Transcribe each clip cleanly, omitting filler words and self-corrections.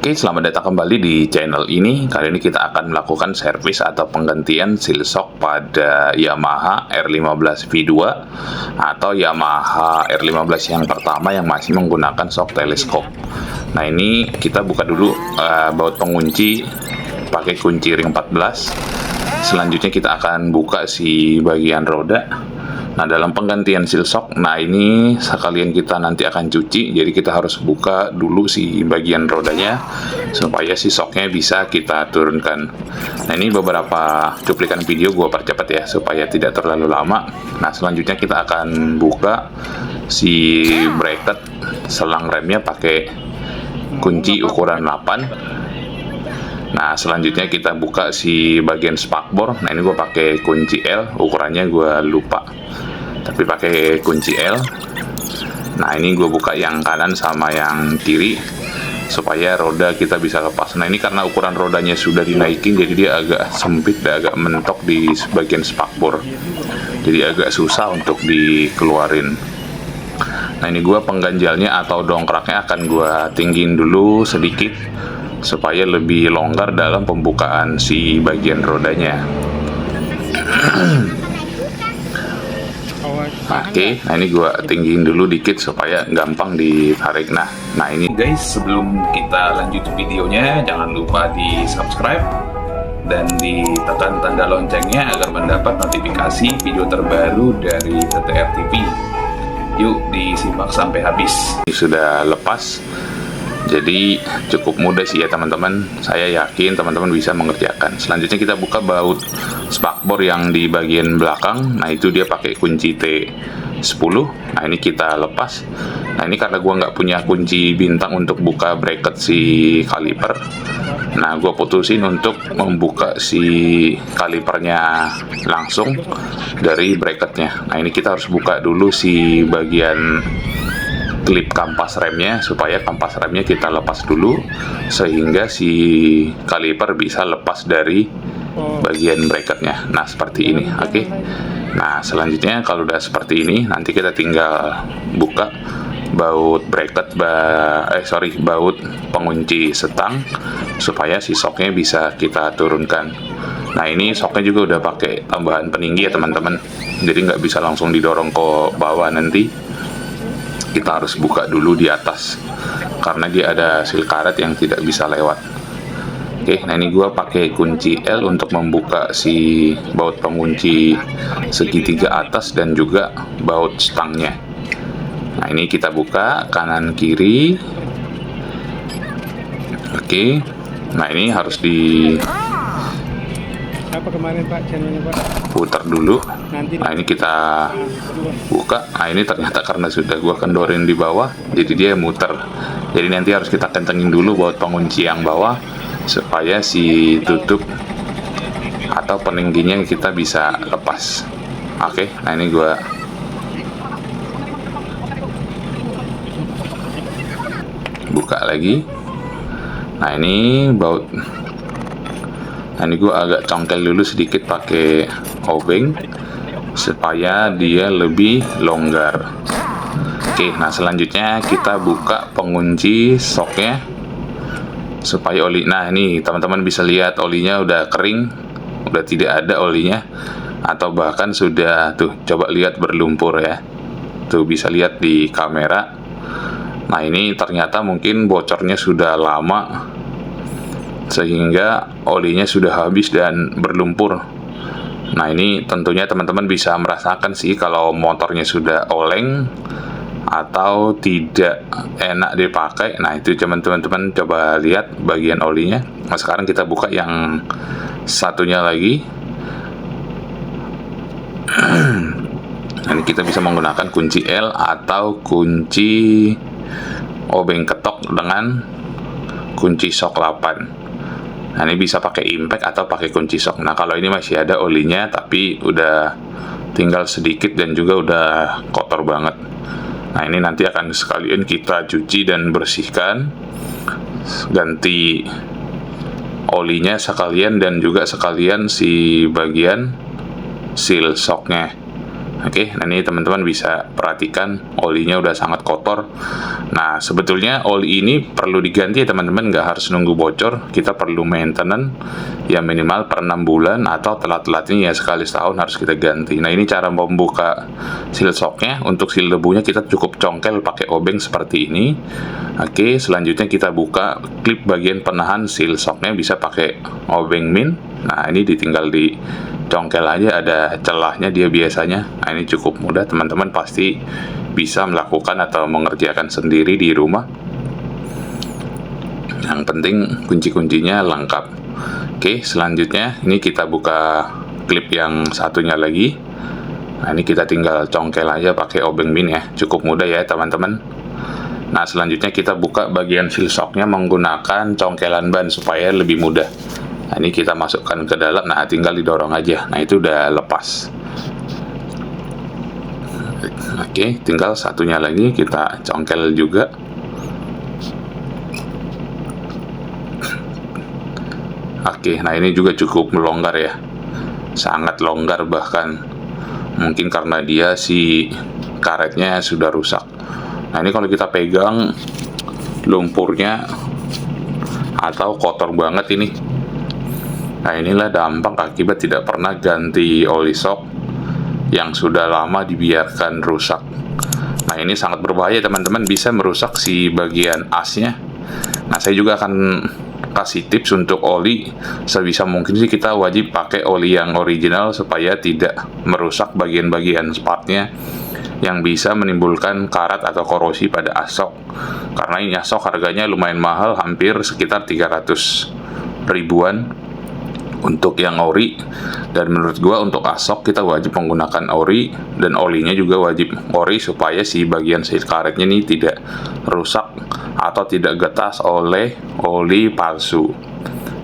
Oke, selamat datang kembali di channel ini. Kali ini kita akan melakukan servis atau penggantian seal shock pada Yamaha R15 V2 atau Yamaha R15 yang pertama yang masih menggunakan shock teleskop. Nah, ini kita buka dulu baut pengunci pakai kunci ring 14. Selanjutnya kita akan buka si bagian roda. Nah, dalam penggantian seal shock, nah ini sekalian kita nanti akan cuci, jadi kita harus buka dulu si bagian rodanya supaya si shocknya bisa kita turunkan. Nah, ini beberapa cuplikan video gue percepat ya supaya tidak terlalu lama. Nah, selanjutnya kita akan buka si bracket selang remnya pakai kunci ukuran 8. Nah, selanjutnya kita buka si bagian spakbor. Nah, ini gue pakai kunci L, ukurannya gue lupa, tapi pakai kunci L. Nah, ini gue buka yang kanan sama yang kiri supaya roda kita bisa lepas. Nah, ini karena ukuran rodanya sudah dinaikin, jadi dia agak sempit dan agak mentok di bagian spakbor, jadi agak susah untuk dikeluarin. Nah, ini gue pengganjalnya atau dongkraknya akan gue tinggiin dulu sedikit supaya lebih longgar dalam pembukaan si bagian rodanya. Oke, nah ini gua tinggiin dulu dikit supaya gampang ditarik. Nah ini guys, sebelum kita lanjut videonya, jangan lupa di subscribe dan ditekan tanda loncengnya agar mendapat notifikasi video terbaru dari TTR TV. Yuk disimak sampai habis. Ini sudah lepas, jadi cukup mudah sih ya teman-teman. Saya yakin teman-teman bisa mengerjakan. Selanjutnya kita buka baut spakbor yang di bagian belakang. Nah, itu dia pakai kunci T10. Nah, ini kita lepas. Nah, ini karena gua nggak punya kunci bintang untuk buka bracket si kaliper. Nah, gua putusin untuk membuka si kalipernya langsung dari bracketnya. Nah, ini kita harus buka dulu si bagian klip kampas remnya supaya kampas remnya kita lepas dulu sehingga si kaliper bisa lepas dari bagian bracketnya. Nah, seperti ini. Oke. Nah, selanjutnya kalau udah seperti ini, nanti kita tinggal buka baut bracket baut pengunci setang supaya si shocknya bisa kita turunkan. Nah, ini shocknya juga udah pakai tambahan peninggi ya teman-teman, jadi nggak bisa langsung didorong ke bawah. Nanti kita harus buka dulu di atas karena dia ada seal karet yang tidak bisa lewat. Oke, nah ini gua pakai kunci L untuk membuka si baut pengunci segitiga atas dan juga baut stangnya. Nah, ini kita buka kanan kiri. Oke, nah ini harus di apa kemarin Pak channelnya Pak? Putar dulu. Nah, ini kita buka. Nah, ini ternyata karena sudah gua kendorin di bawah, jadi dia muter. Jadi nanti harus kita kencengin dulu baut pengunci yang bawah supaya si tutup atau peningginya kita bisa lepas. Oke, nah ini gua buka lagi. Nah, ini baut. Nah, ini gue agak congkel dulu sedikit pakai obeng supaya dia lebih longgar. Oke, nah selanjutnya kita buka pengunci shocknya supaya oli. Nah, ini teman-teman bisa lihat olinya udah kering, udah tidak ada olinya, atau bahkan sudah tuh, coba lihat berlumpur ya. Tuh bisa lihat di kamera. Nah, ini ternyata mungkin bocornya sudah lama sehingga olinya sudah habis dan berlumpur. Nah, ini tentunya teman-teman bisa merasakan sih kalau motornya sudah oleng atau tidak enak dipakai. Nah, itu teman-teman coba lihat bagian olinya. Nah, sekarang kita buka yang satunya lagi. Nah, ini kita bisa menggunakan kunci L atau kunci obeng ketok dengan kunci shock 8. Nah, ini bisa pakai impact atau pakai kunci shock. Nah, kalau ini masih ada olinya tapi udah tinggal sedikit dan juga udah kotor banget. Nah, ini nanti akan sekalian kita cuci dan bersihkan, ganti olinya sekalian dan juga sekalian si bagian seal shocknya. Oke, nah ini teman-teman bisa perhatikan olinya udah sangat kotor. Nah, sebetulnya oli ini perlu diganti ya teman-teman, nggak harus nunggu bocor. Kita perlu maintenance ya minimal per 6 bulan atau telat-telatnya ya sekali setahun harus kita ganti. Nah, ini cara membuka seal shocknya. Untuk seal debunya kita cukup congkel pakai obeng seperti ini. Oke, selanjutnya kita buka klip bagian penahan seal shocknya bisa pakai obeng min. Nah, ini ditinggal di congkel aja, ada celahnya dia biasanya. Nah, ini cukup mudah, teman-teman pasti bisa melakukan atau mengerjakan sendiri di rumah. Yang penting kunci-kuncinya lengkap. Oke, selanjutnya ini kita buka klip yang satunya lagi. Nah, ini kita tinggal congkel aja pakai obeng min ya, cukup mudah ya teman-teman. Nah, selanjutnya kita buka bagian seal shocknya menggunakan congkelan ban supaya lebih mudah. Nah, ini kita masukkan ke dalam, nah tinggal didorong aja. Nah, itu udah lepas. Oke, tinggal satunya lagi kita congkel juga. Oke, nah ini juga cukup melonggar ya. Sangat longgar bahkan. Mungkin karena dia si karetnya sudah rusak. Nah, ini kalau kita pegang lumpurnya atau kotor banget ini. Nah, inilah dampak akibat tidak pernah ganti oli shock yang sudah lama dibiarkan rusak. Nah, ini sangat berbahaya teman-teman, bisa merusak si bagian asnya. Nah, saya juga akan kasih tips untuk oli. Sebisa mungkin sih kita wajib pakai oli yang original supaya tidak merusak bagian-bagian partnya yang bisa menimbulkan karat atau korosi pada as shock. Karena ini as shock harganya lumayan mahal, hampir sekitar 300 ribuan untuk yang ori. Dan menurut gua untuk as shock kita wajib menggunakan ori, dan olinya juga wajib ori supaya si bagian seal karetnya ini tidak rusak atau tidak getas oleh oli palsu.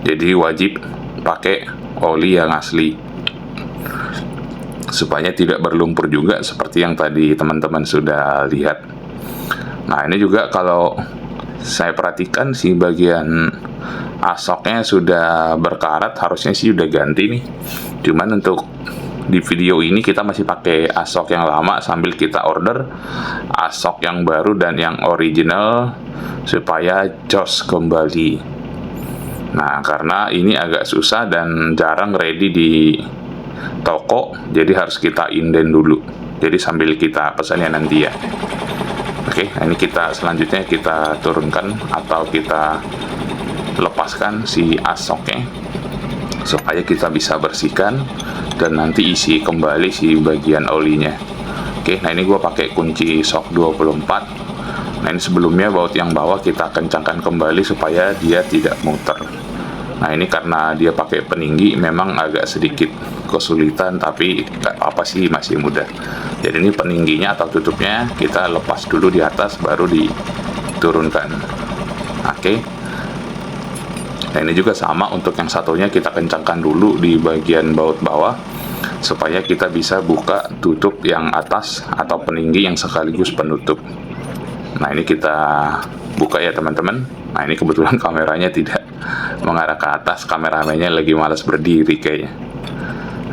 Jadi wajib pakai oli yang asli supaya tidak berlumpur juga seperti yang tadi teman-teman sudah lihat. Nah, ini juga kalau saya perhatikan si bagian asoknya sudah berkarat, harusnya sih udah ganti nih. Cuman untuk di video ini kita masih pakai asok yang lama sambil kita order asok yang baru dan yang original supaya jos kembali. Nah, karena ini agak susah dan jarang ready di toko, jadi harus kita inden dulu. Jadi sambil kita pesannya nanti ya. Oke, nah ini kita selanjutnya kita turunkan atau kita lepaskan si asoknya supaya kita bisa bersihkan dan nanti isi kembali si bagian olinya. Oke, nah ini gue pakai kunci shock 24. Nah, ini sebelumnya baut yang bawah kita kencangkan kembali supaya dia tidak muter. Nah, ini karena dia pakai peninggi memang agak sedikit kesulitan, tapi apa sih masih mudah. Jadi ini peningginya atau tutupnya kita lepas dulu di atas baru diturunkan. Oke. Nah, ini juga sama untuk yang satunya kita kencangkan dulu di bagian baut bawah supaya kita bisa buka tutup yang atas atau peninggi yang sekaligus penutup. Nah, ini kita buka ya teman-teman. Nah, ini kebetulan kameranya tidak mengarah ke atas, kameramennya lagi malas berdiri kayaknya.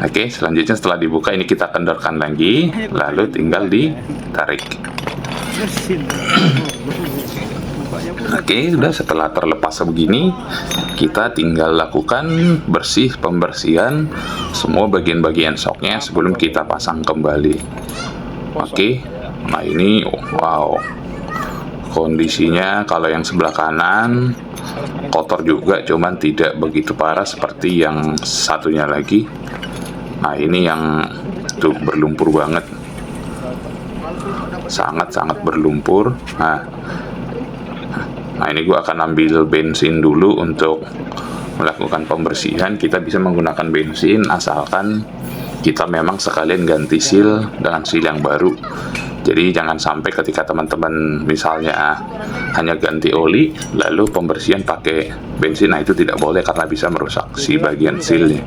Oke, selanjutnya setelah dibuka ini kita kendorkan lagi, lalu tinggal ditarik. Oke, sudah setelah terlepas begini, kita tinggal lakukan pembersihan semua bagian-bagian shocknya sebelum kita pasang kembali. Oke, nah ini wow, kondisinya kalau yang sebelah kanan kotor juga, cuman tidak begitu parah seperti yang satunya lagi. Nah, ini yang tuh berlumpur banget, sangat-sangat berlumpur. Nah, ini gue akan ambil bensin dulu untuk melakukan pembersihan. Kita bisa menggunakan bensin asalkan kita memang sekalian ganti seal dengan seal yang baru. Jadi jangan sampai ketika teman-teman misalnya hanya ganti oli lalu pembersihan pakai bensin, nah itu tidak boleh karena bisa merusak si bagian sealnya.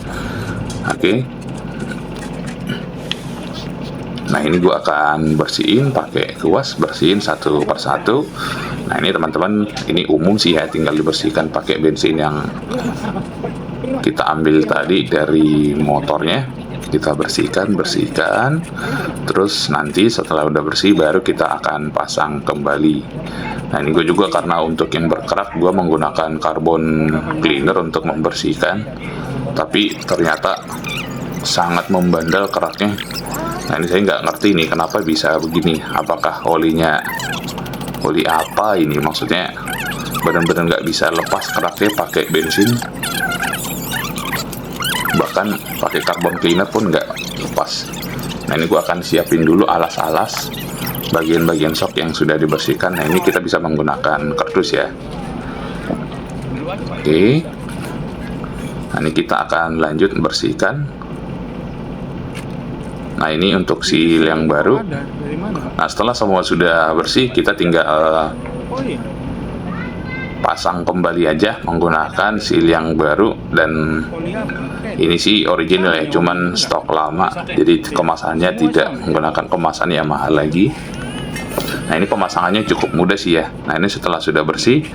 Oke. Nah, ini gua akan bersihin pakai kuas, bersihin satu persatu. Nah, ini teman-teman, ini umum sih ya, tinggal dibersihkan pakai bensin yang kita ambil tadi dari motornya. kita bersihkan. Terus nanti setelah udah bersih baru kita akan pasang kembali. Nah ini gue juga karena untuk yang berkerak gue menggunakan carbon cleaner untuk membersihkan, tapi ternyata sangat membandel keraknya. Nah ini saya nggak ngerti nih kenapa bisa begini. Apakah oli apa ini, maksudnya benar-benar nggak bisa lepas keraknya pakai bensin, bahkan pakai carbon cleaner pun nggak lepas. Nah ini gue akan siapin dulu alas-alas bagian-bagian shock yang sudah dibersihkan. Nah ini kita bisa menggunakan kardus ya. Oke, nah ini kita akan lanjut membersihkan. Nah ini untuk seal yang baru. Nah setelah semua sudah bersih, kita tinggal pasang kembali aja menggunakan seal yang baru. Dan ini sih original ya, cuman stok lama, jadi kemasannya tidak menggunakan kemasan yang mahal lagi. Nah ini pemasangannya cukup mudah sih ya. Nah ini setelah sudah bersih,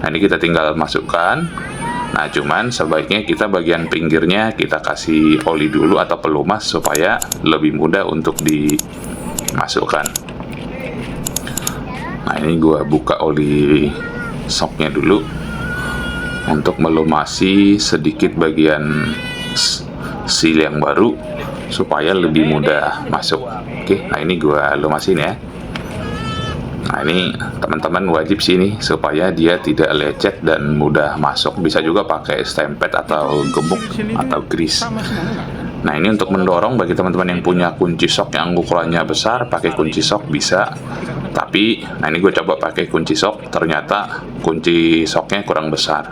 nah ini kita tinggal masukkan. Nah cuman sebaiknya kita bagian pinggirnya kita kasih oli dulu atau pelumas supaya lebih mudah untuk dimasukkan. Nah ini gua buka oli shocknya dulu untuk melumasi sedikit bagian seal yang baru supaya lebih mudah masuk. Oke, nah ini gua lumasin ya. Nah ini teman-teman wajib sini supaya dia tidak lecet dan mudah masuk. Bisa juga pakai stempet atau gemuk atau grease. Nah ini untuk mendorong bagi teman-teman yang punya kunci shock yang ukurannya besar, pakai kunci shock bisa. Tapi nah ini gue coba pakai kunci shock, ternyata kunci shocknya kurang besar.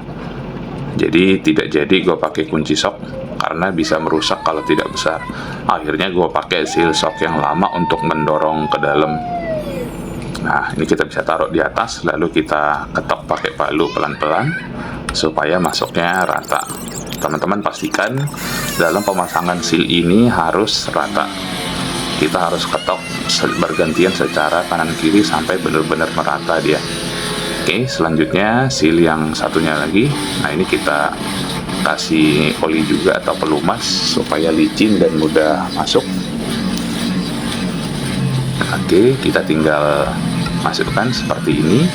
Jadi tidak jadi gue pakai kunci shock karena bisa merusak kalau tidak besar. Akhirnya gue pakai seal shock yang lama untuk mendorong ke dalam. Nah ini kita bisa taruh di atas, lalu kita ketok pakai palu pelan-pelan supaya masuknya rata. Teman-teman pastikan dalam pemasangan seal ini harus rata. Kita harus ketok bergantian secara kanan kiri sampai benar-benar merata dia. Oke, selanjutnya seal yang satunya lagi. Nah ini kita kasih oli juga atau pelumas supaya licin dan mudah masuk. Oke, kita tinggal masukkan seperti ini,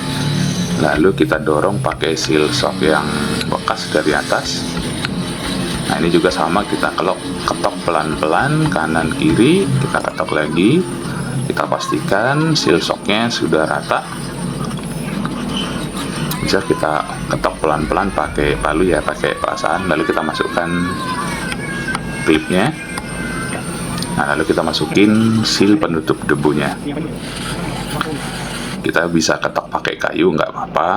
lalu kita dorong pakai seal shock yang bekas dari atas. Nah ini juga sama, kita ketok pelan-pelan kanan kiri, kita ketok lagi, kita pastikan seal shocknya sudah rata. Bisa kita ketok pelan-pelan pakai palu ya, pakai perasaan, lalu kita masukkan klipnya. Nah lalu kita masukin seal penutup debunya. Kita bisa ketok pakai kayu, nggak apa-apa.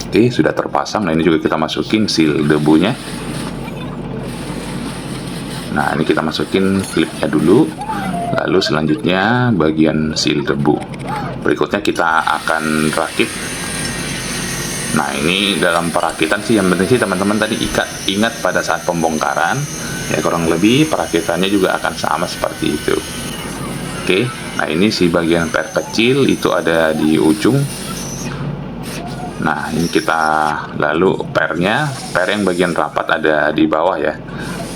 Oke, sudah terpasang. Nah ini juga kita masukin seal debunya. Nah ini kita masukin klipnya dulu, lalu selanjutnya bagian seal debu. Berikutnya kita akan rakit. Nah ini dalam perakitan sih yang penting sih teman-teman tadi ingat pada saat pembongkaran ya, kurang lebih perakitannya juga akan sama seperti itu. Oke, nah ini si bagian per kecil itu ada di ujung. Nah ini kita lalu per yang bagian rapat ada di bawah ya.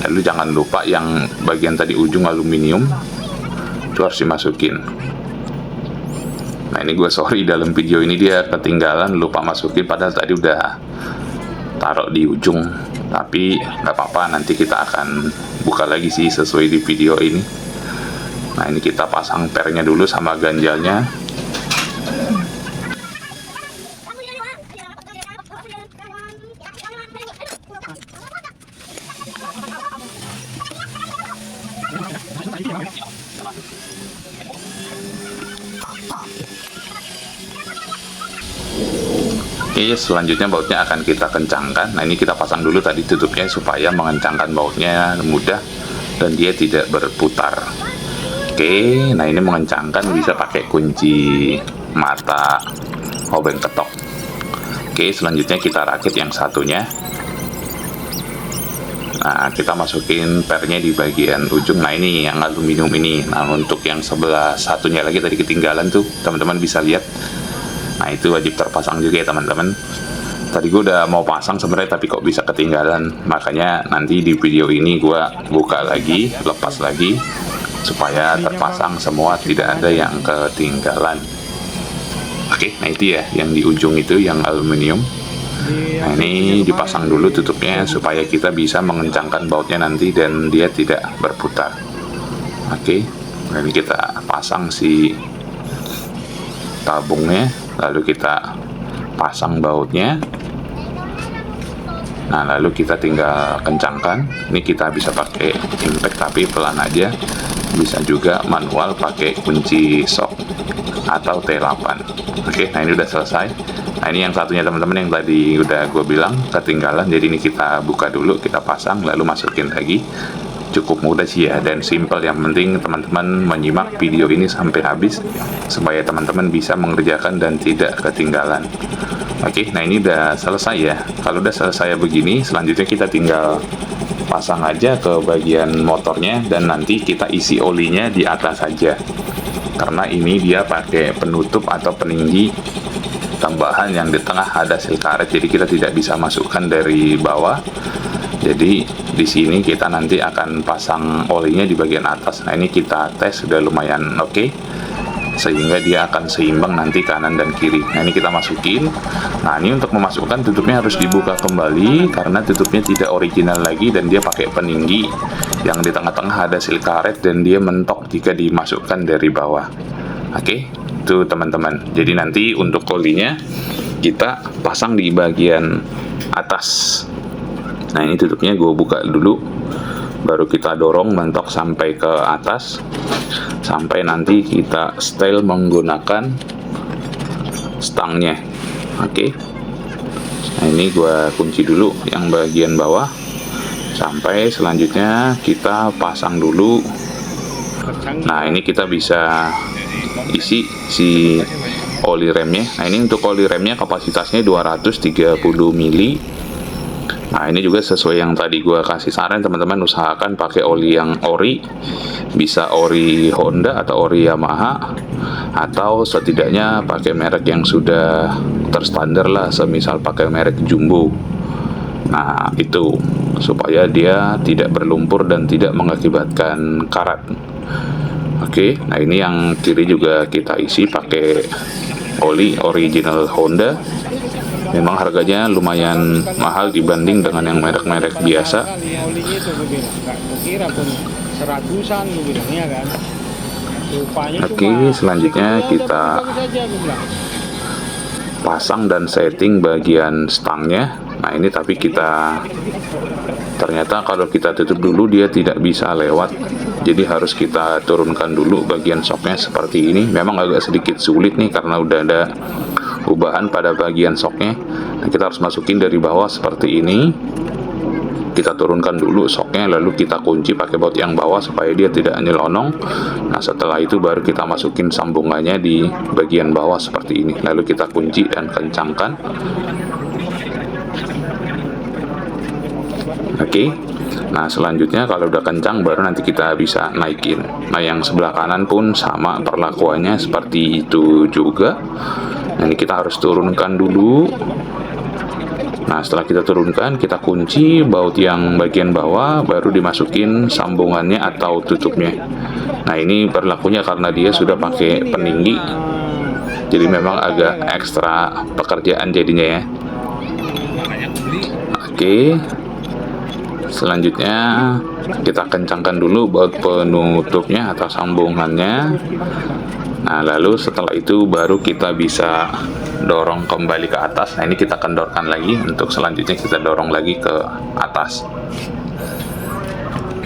Lalu jangan lupa yang bagian tadi ujung aluminium itu harus dimasukin. Nah ini gue sorry dalam video ini dia ketinggalan lupa masukin, padahal tadi udah taruh di ujung. Tapi nggak apa-apa, nanti kita akan buka lagi sih sesuai di video ini. Nah ini kita pasang pernya dulu sama ganjalnya. Oke, selanjutnya bautnya akan kita kencangkan. Nah ini kita pasang dulu tadi tutupnya supaya mengencangkan bautnya mudah dan dia tidak berputar. Oke, nah ini mengencangkan bisa pakai kunci mata obeng ketok. Oke, selanjutnya kita rakit yang satunya. Nah, kita masukin pernya di bagian ujung. Nah, ini yang aluminium ini. Nah, untuk yang sebelah satunya lagi tadi ketinggalan tuh, teman-teman bisa lihat. Nah, itu wajib terpasang juga ya, teman-teman. Tadi gue udah mau pasang sebenarnya, tapi kok bisa ketinggalan. Makanya nanti di video ini gue buka lagi, lepas lagi, supaya terpasang semua, tidak ada yang ketinggalan. Oke, nah itu ya yang di ujung itu yang aluminium. Nah ini dipasang dulu tutupnya supaya kita bisa mengencangkan bautnya nanti dan dia tidak berputar. Oke, nah ini kita pasang si tabungnya, lalu kita pasang bautnya. Nah lalu kita tinggal kencangkan. Ini kita bisa pakai impact tapi pelan aja, bisa juga manual pakai kunci shock atau T8. Oke, nah ini udah selesai. Nah ini yang satunya teman-teman yang tadi udah gue bilang ketinggalan, jadi ini kita buka dulu, kita pasang lalu masukin lagi. Cukup mudah sih ya, dan simple. Yang penting teman-teman menyimak video ini sampai habis supaya teman-teman bisa mengerjakan dan tidak ketinggalan. Oke, nah ini udah selesai ya. Kalau udah selesai begini, selanjutnya kita tinggal pasang aja ke bagian motornya, dan nanti kita isi olinya di atas saja. Karena ini dia pakai penutup atau peninggi tambahan yang di tengah ada seal karet, jadi kita tidak bisa masukkan dari bawah. Jadi di sini kita nanti akan pasang olinya di bagian atas. Nah ini kita tes sudah lumayan oke, sehingga dia akan seimbang nanti kanan dan kiri. Nah ini kita masukin. Nah ini untuk memasukkan tutupnya harus dibuka kembali karena tutupnya tidak original lagi dan dia pakai peninggi yang di tengah-tengah ada seal karet dan dia mentok jika dimasukkan dari bawah. Oke, itu teman-teman. Jadi nanti untuk olinya kita pasang di bagian atas. Nah ini tutupnya gue buka dulu, baru kita dorong mentok sampai ke atas, sampai nanti kita setel menggunakan stangnya. Oke, nah ini gue kunci dulu yang bagian bawah, sampai selanjutnya kita pasang dulu. Nah ini kita bisa isi si oli remnya. Nah ini untuk oli remnya kapasitasnya 230 mili. Nah ini juga sesuai yang tadi gue kasih saran, teman-teman usahakan pakai oli yang ori, bisa ori Honda atau ori Yamaha, atau setidaknya pakai merek yang sudah terstandar lah, semisal pakai merek Jumbo. Nah itu supaya dia tidak berlumpur dan tidak mengakibatkan karat. Oke, nah ini yang kiri juga kita isi pakai oli original Honda. Memang harganya lumayan mahal dibanding dengan yang merek-merek biasa. Oke, selanjutnya kita pasang dan setting bagian stangnya. Nah ini tapi kita ternyata kalau kita tutup dulu dia tidak bisa lewat, jadi harus kita turunkan dulu bagian shocknya seperti ini. Memang agak sedikit sulit nih karena udah ada ubahan pada bagian shocknya. Nah, kita harus masukin dari bawah seperti ini. Kita turunkan dulu shocknya, lalu kita kunci pakai baut yang bawah supaya dia tidak nyelonong. Nah setelah itu baru kita masukin sambungannya di bagian bawah seperti ini, lalu kita kunci dan kencangkan. Oke, nah selanjutnya kalau udah kencang baru nanti kita bisa naikin. Nah yang sebelah kanan pun sama perlakuannya seperti itu juga. Nah, ini kita harus turunkan dulu. Nah setelah kita turunkan, kita kunci baut yang bagian bawah, baru dimasukin sambungannya atau tutupnya. Nah ini berlakunya karena dia sudah pakai peninggi, jadi memang agak ekstra pekerjaan jadinya ya. Oke, selanjutnya kita kencangkan dulu baut penutupnya atau sambungannya. Nah lalu setelah itu baru kita bisa dorong kembali ke atas. Nah ini kita kendorkan lagi, untuk selanjutnya kita dorong lagi ke atas.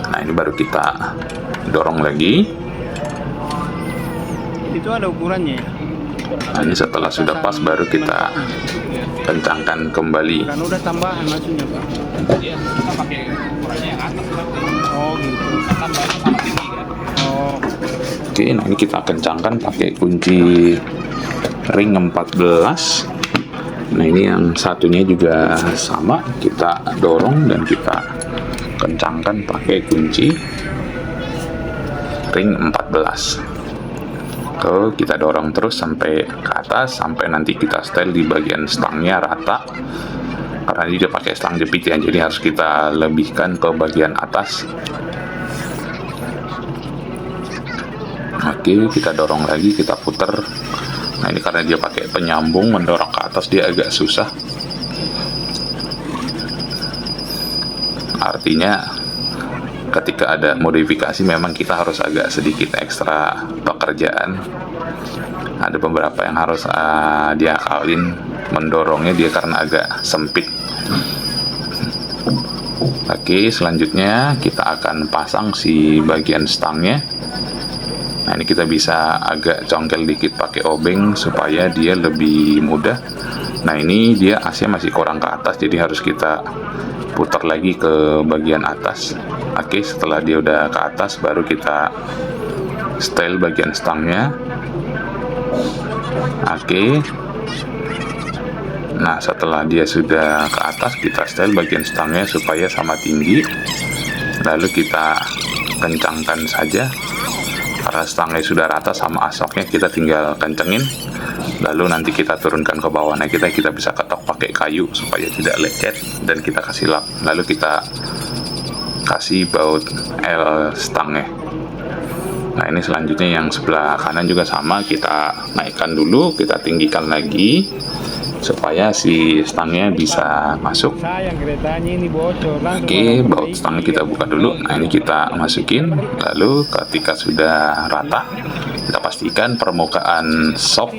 Nah ini baru kita dorong lagi. Itu ada ukurannya ya? Nah ini setelah sudah pas baru kita kencangkan kembali. Kan udah tambahan maksudnya Pak? Iya, kita pakai ukurannya yang atas. Oh gitu. Tambahnya sama tinggi kan. Oh. Oke, nah ini kita kencangkan pakai kunci ring 14. Nah ini yang satunya juga sama, kita dorong dan kita kencangkan pakai kunci ring 14. Tuh, kita dorong terus sampai ke atas, sampai nanti kita setel di bagian stangnya rata. Karena dia pakai stang jepit ya, jadi harus kita lebihkan ke bagian atas. Oke, kita dorong lagi, kita puter. Nah, ini karena dia pakai penyambung, mendorong ke atas dia agak susah. Artinya ketika ada modifikasi memang kita harus agak sedikit ekstra pekerjaan. Ada beberapa yang harus diakalin mendorongnya dia karena agak sempit. Oke, selanjutnya kita akan pasang si bagian stangnya. Nah, ini kita bisa agak congkel dikit pakai obeng supaya dia lebih mudah. Nah, ini dia AC masih kurang ke atas, jadi harus kita putar lagi ke bagian atas. Oke, setelah dia udah ke atas baru kita setel bagian stangnya. Oke. Nah, setelah dia sudah ke atas kita setel bagian stangnya supaya sama tinggi. Lalu kita kencangkan saja. Karena stangnya sudah rata sama asoknya, kita tinggal kencengin. Lalu nanti kita turunkan ke bawah. Nah, kita bisa ketok pakai kayu supaya tidak lecet dan kita kasih lap. Lalu kita kasih baut L stangnya. Nah, ini selanjutnya yang sebelah kanan juga sama, kita naikkan dulu, kita tinggikan lagi supaya si stangnya bisa masuk. Sayang keretanya ini bocor. Oke, baut stangnya kita buka dulu. Nah, ini kita masukin. Lalu ketika sudah rata, kita pastikan permukaan sok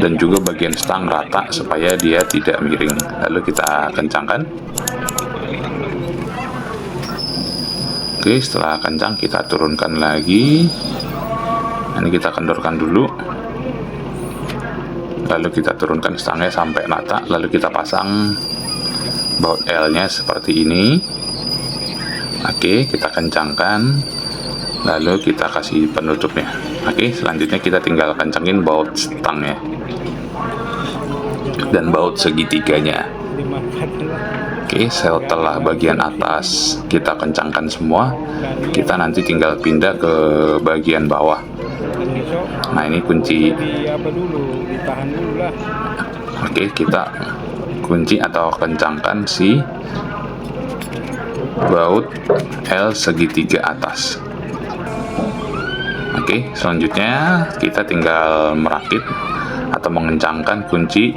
dan juga bagian stang rata supaya dia tidak miring. Lalu kita kencangkan. Oke, setelah kencang kita turunkan lagi. Ini kita kendorkan dulu. Lalu kita turunkan stangnya sampai rata. Lalu kita pasang baut L-nya seperti ini. Oke, kita kencangkan. Lalu kita kasih penutupnya. Oke, selanjutnya kita tinggal kencangin baut stangnya dan baut segitiganya. Oke, setelah bagian atas kita kencangkan semua, kita nanti tinggal pindah ke bagian bawah. Nah, ini kunci. Ditahan dulu lah. Oke, kita kunci atau kencangkan si baut L segitiga atas. Oke, selanjutnya kita tinggal merakit atau mengencangkan kunci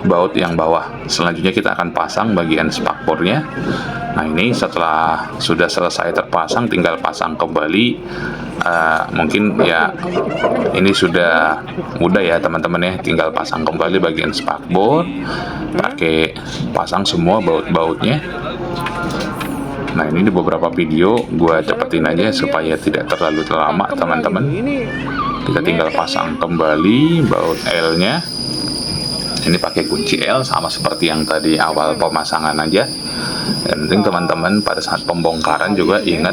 baut yang bawah. Selanjutnya kita akan pasang bagian spakbornya. Nah, ini setelah sudah selesai terpasang, tinggal pasang kembali. Mungkin ya ini sudah mudah ya teman-teman ya, tinggal pasang kembali bagian spakbor, pakai pasang semua baut-bautnya. Nah, ini di beberapa video gua cepetin aja supaya tidak terlalu lama teman-teman. Kita tinggal pasang kembali baut L-nya. Ini pakai kunci L sama seperti yang tadi awal pemasangan aja. Yang penting teman-teman pada saat pembongkaran juga ingat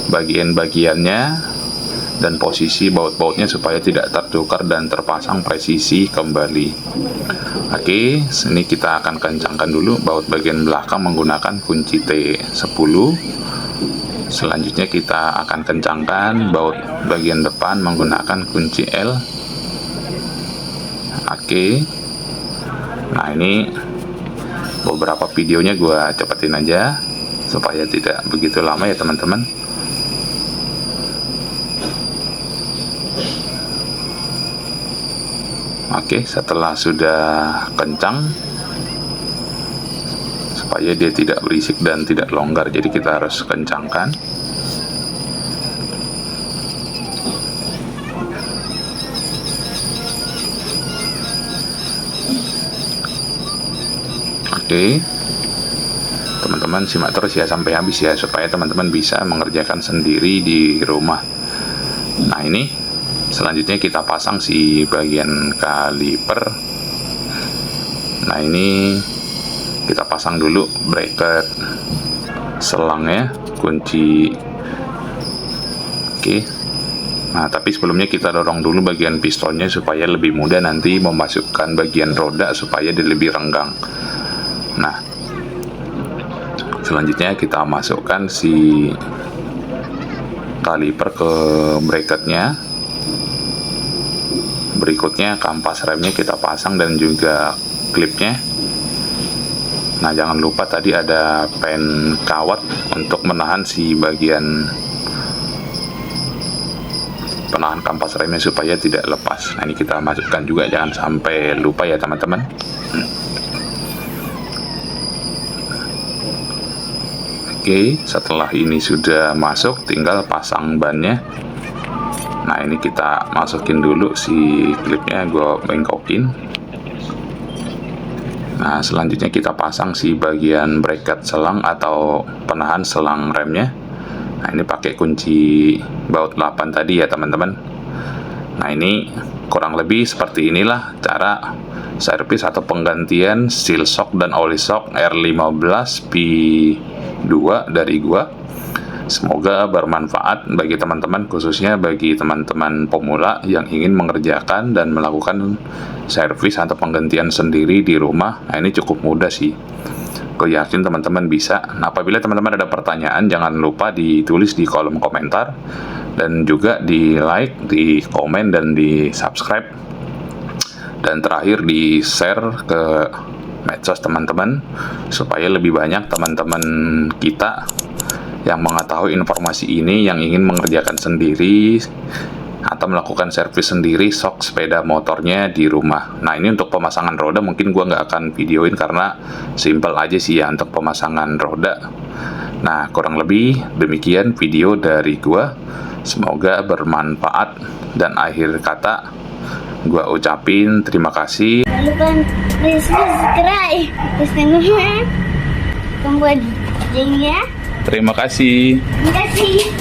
bagian-bagiannya dan posisi baut-bautnya supaya tidak tertukar dan terpasang presisi kembali. Oke, sini kita akan kencangkan dulu baut bagian belakang menggunakan kunci T10. Selanjutnya kita akan kencangkan baut bagian depan menggunakan kunci L. Oke. Nah, ini beberapa videonya gue cepetin aja supaya tidak begitu lama ya teman-teman. Oke, setelah sudah kencang supaya dia tidak berisik dan tidak longgar, jadi kita harus kencangkan. Oke, teman-teman simak terus ya sampai habis ya supaya teman-teman bisa mengerjakan sendiri di rumah. Nah, ini selanjutnya kita pasang si bagian kaliper. Nah, ini kita pasang dulu bracket selangnya, kunci. Oke. Nah, tapi sebelumnya kita dorong dulu bagian pistonnya supaya lebih mudah nanti memasukkan bagian roda supaya dia lebih renggang. Nah, selanjutnya kita masukkan si kaliper ke bracketnya. Berikutnya kampas remnya kita pasang dan juga klipnya. Nah, jangan lupa tadi ada pen kawat untuk menahan si bagian penahan kampas remnya supaya tidak lepas. Nah, ini kita masukkan juga, jangan sampai lupa ya teman-teman. Oke, setelah ini sudah masuk, tinggal pasang bannya. Nah, ini kita masukin dulu si klipnya, gue bengkokin. Nah, selanjutnya kita pasang si bagian bracket selang atau penahan selang remnya. Nah, ini pakai kunci baut 8 tadi ya teman-teman. Nah, ini kurang lebih seperti inilah cara servis atau penggantian seal shock dan oli shock R15 P2 dari gua. Semoga bermanfaat bagi teman-teman, khususnya bagi teman-teman pemula yang ingin mengerjakan dan melakukan servis atau penggantian sendiri di rumah. Nah, ini cukup mudah sih. Aku yakin teman-teman bisa. Nah, apabila teman-teman ada pertanyaan, jangan lupa ditulis di kolom komentar, dan juga di like, di komen, dan di subscribe, dan terakhir di share ke medsos teman-teman, supaya lebih banyak teman-teman kita yang mengetahui informasi ini, yang ingin mengerjakan sendiri atau melakukan servis sendiri shock sepeda motornya di rumah. Nah, ini untuk pemasangan roda mungkin gua nggak akan videoin karena simple aja sih ya untuk pemasangan roda. Nah, kurang lebih demikian video dari gua. Semoga bermanfaat, dan akhir kata gua ucapin terima kasih. Jangan lupa subscribe, terus tombol loncengnya. Terima kasih. Terima kasih.